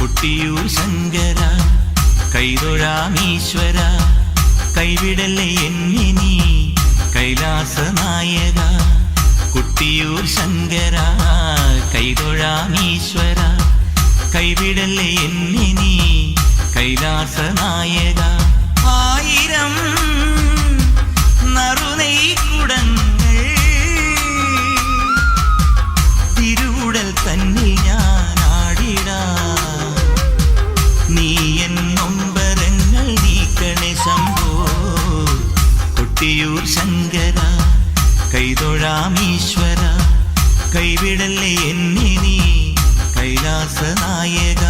കൊട്ടിയൂർ ശങ്കര കൈതൊഴാമീശ്വര കൈവിടല്ലേ എന്നെ നീ കൈലാസ നായക കൊട്ടിയൂർ ശങ്കര കൈതൊഴാമീശ്വര കൈവിടല്ലേ എന്നെ നീ കൈലാസ നായക ആയിരം നറുനെയ്ക്കുടങ്ങൾ തിരുവുടൽ തന്നിൽ ഞാൻ ആടിടാം നീ എൻ നൊമ്പരങ്ങൾ നീക്കണേ ശംഭോ കൊട്ടിയൂർ ശങ്കര കൈതൊഴാമീശ്വര കൈവിടല്ലേ എന്നെ നീ കൈലാസ നായക